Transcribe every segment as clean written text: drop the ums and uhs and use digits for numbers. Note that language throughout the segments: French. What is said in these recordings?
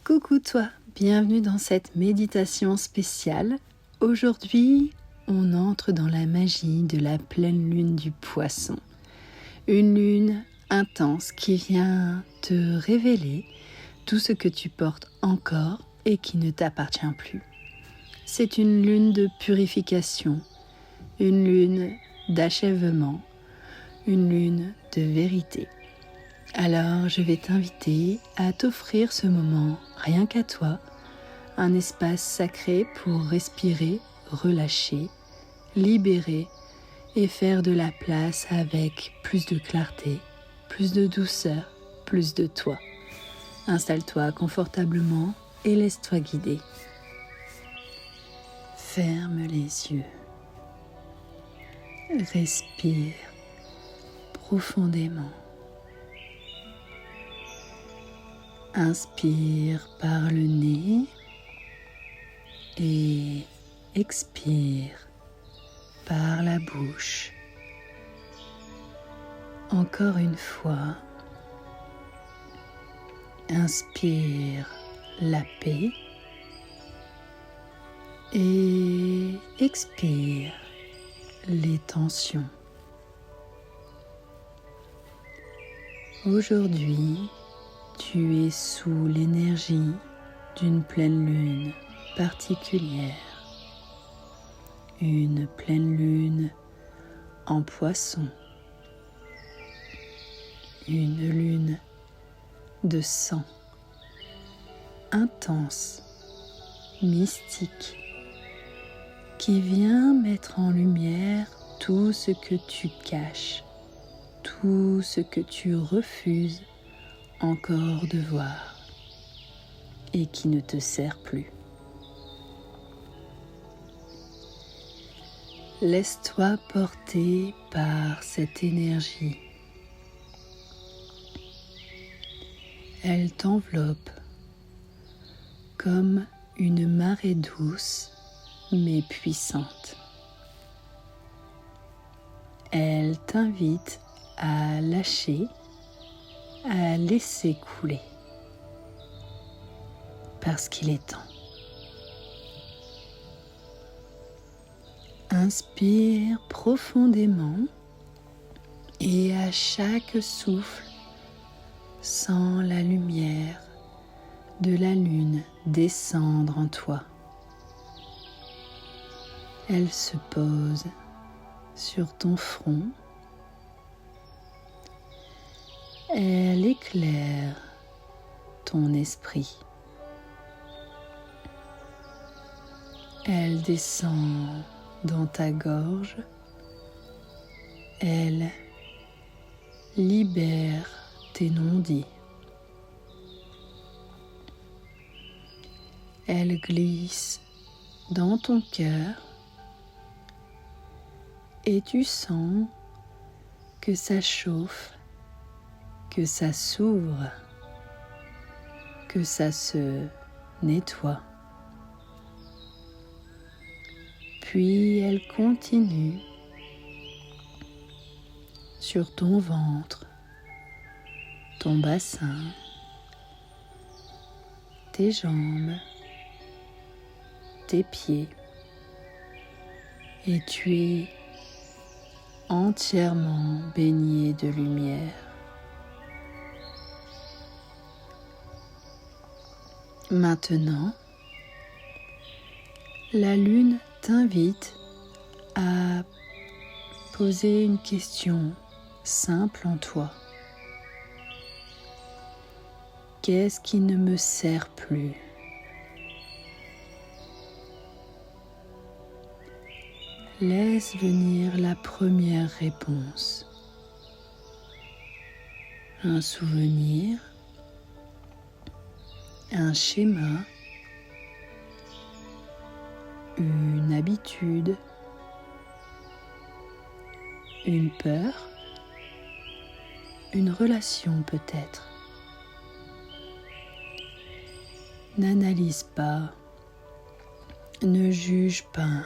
Coucou toi, bienvenue dans cette méditation spéciale. Aujourd'hui, on entre dans la magie de la pleine lune du Poisson. Une lune intense qui vient te révéler tout ce que tu portes encore et qui ne t'appartient plus. C'est une lune de purification, une lune d'achèvement, une lune de vérité. Alors je vais t'inviter à t'offrir ce moment, rien qu'à toi, un espace sacré pour respirer, relâcher, libérer et faire de la place avec plus de clarté, plus de douceur, plus de toi. Installe-toi confortablement et laisse-toi guider. Ferme les yeux. Respire profondément. Inspire par le nez et expire par la bouche. Encore une fois, inspire la paix et expire les tensions. Aujourd'hui, tu es sous l'énergie d'une pleine lune particulière, une pleine lune en Poisson, une lune de sang, intense, mystique, qui vient mettre en lumière tout ce que tu caches, tout ce que tu refuses encore de voir et qui ne te sert plus. Laisse-toi porter par cette énergie. Elle t'enveloppe comme une marée douce mais puissante. Elle t'invite à lâcher, à laisser couler, parce qu'il est temps. Inspire profondément et à chaque souffle, sens la lumière de la lune descendre en toi. Elle se pose sur ton front. Elle éclaire ton esprit. Elle descend dans ta gorge. Elle libère tes non-dits. Elle glisse dans ton cœur et tu sens que ça chauffe, que ça s'ouvre, que ça se nettoie. Puis elle continue sur ton ventre, ton bassin, tes jambes, tes pieds, et tu es entièrement baigné de lumière. Maintenant, la lune t'invite à poser une question simple en toi. Qu'est-ce qui ne me sert plus ? Laisse venir la première réponse. Un souvenir, un schéma, une habitude, une peur, une relation peut-être. N'analyse pas, ne juge pas.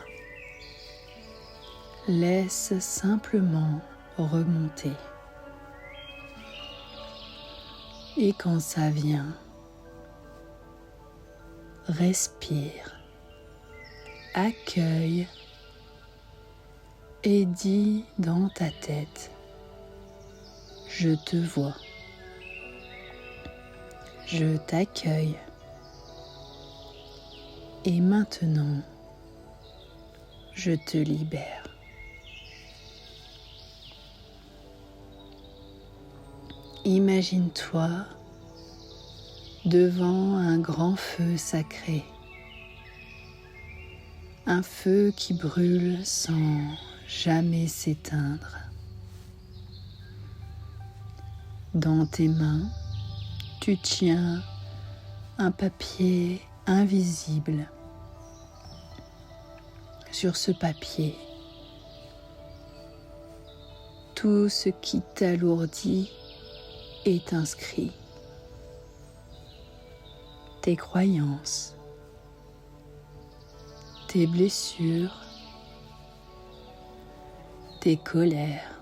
Laisse simplement remonter. Et quand ça vient, respire, accueille et dis dans ta tête: je te vois, je t'accueille. Et maintenant, je te libère. Imagine-toi devant un grand feu sacré, un feu qui brûle sans jamais s'éteindre. Dans tes mains, tu tiens un papier invisible. Sur ce papier, tout ce qui t'alourdit est inscrit. Tes croyances, tes blessures, tes colères,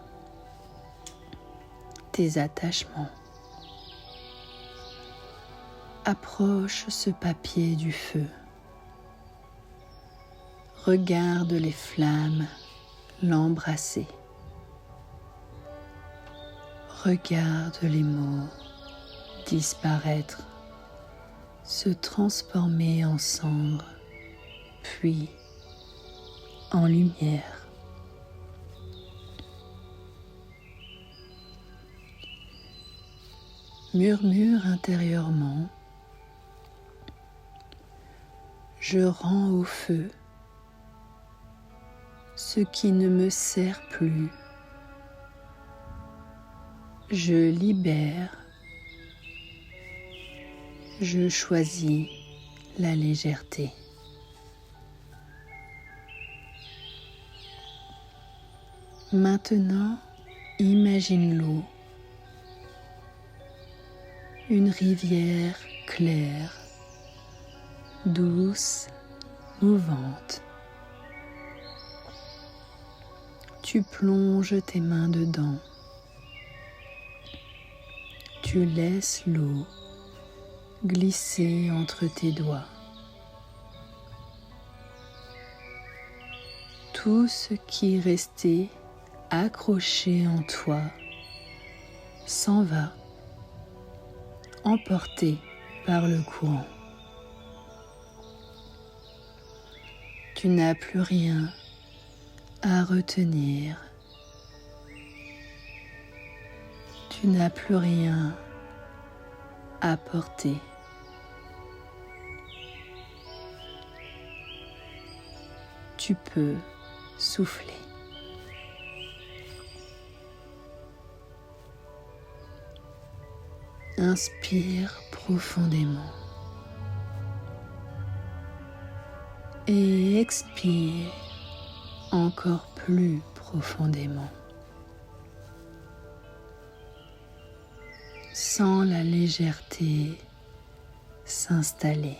tes attachements. Approche ce papier du feu. Regarde les flammes l'embrasser. Regarde les mots disparaître, se transformer en cendres, puis en lumière. Murmure intérieurement: je rends au feu ce qui ne me sert plus. Je libère, je choisis la légèreté. Maintenant, imagine l'eau, une rivière claire, douce, mouvante. Tu plonges tes mains dedans. Tu laisses l'eau glisser entre tes doigts. Tout ce qui restait accroché en toi s'en va, emporté par le courant. Tu n'as plus rien à retenir. Tu n'as plus rien à porter. Tu peux souffler. Inspire profondément et expire encore plus profondément. Sens la légèreté s'installer.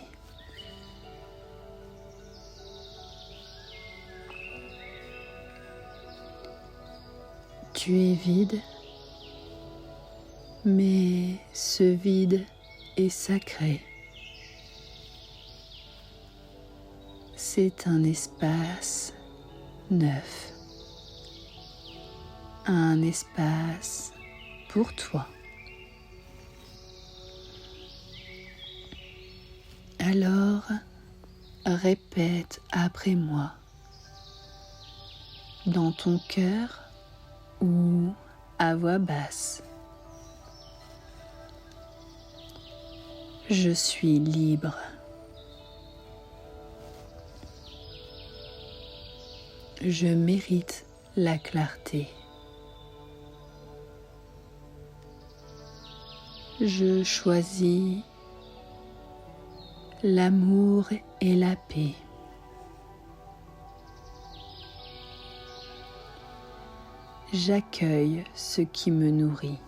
Tu es vide, mais ce vide est sacré. C'est un espace neuf, un espace pour toi. Alors, répète après moi, dans ton cœur ou à voix basse: je suis libre. Je mérite la clarté. Je choisis l'amour et la paix. J'accueille ce qui me nourrit.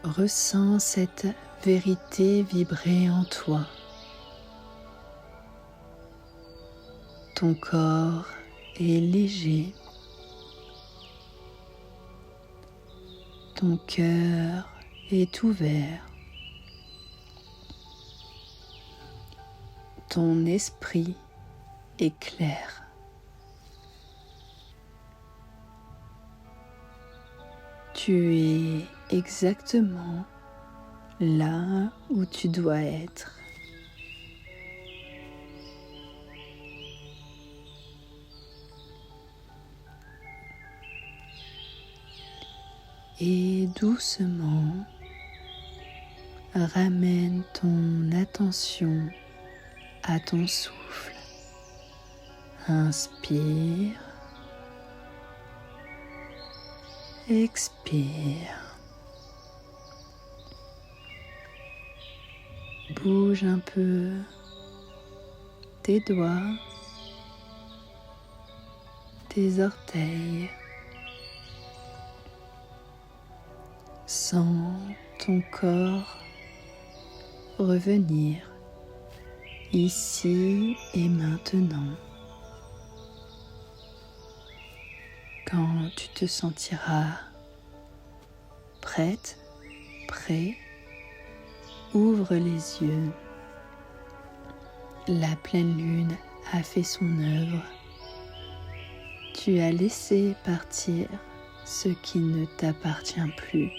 Ressens cette vérité vibrer en toi. Ton corps est léger. Ton cœur est ouvert. Ton esprit est clair. Tu es exactement là où tu dois être. Et doucement, ramène ton attention à ton souffle. Inspire, expire. Bouge un peu tes doigts, tes orteils. Sens ton corps revenir ici et maintenant. Quand tu te sentiras prête, prêt, ouvre les yeux. La pleine lune a fait son œuvre. Tu as laissé partir ce qui ne t'appartient plus.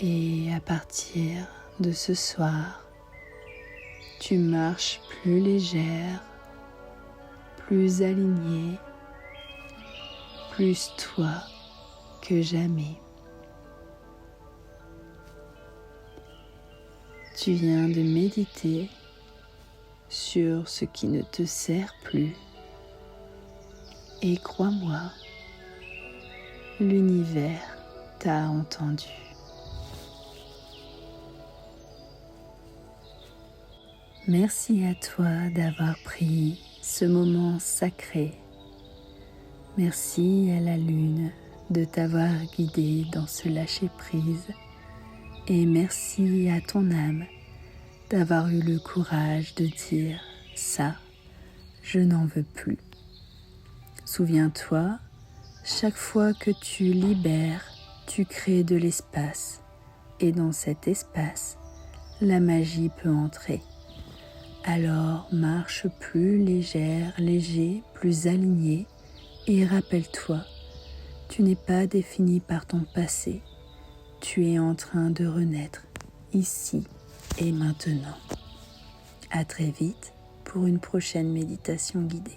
Et à partir de ce soir, tu marches plus légère, plus alignée, plus toi que jamais. Tu viens de méditer sur ce qui ne te sert plus. Et crois-moi, l'univers t'a entendu. Merci à toi d'avoir pris ce moment sacré. Merci à la lune de t'avoir guidé dans ce lâcher-prise. Et merci à ton âme d'avoir eu le courage de dire « ça, je n'en veux plus ». Souviens-toi, chaque fois que tu libères, tu crées de l'espace. Et dans cet espace, la magie peut entrer. Alors marche plus légère, léger, plus aligné et rappelle-toi, tu n'es pas défini par ton passé. Tu es en train de renaître ici et maintenant. À très vite pour une prochaine méditation guidée.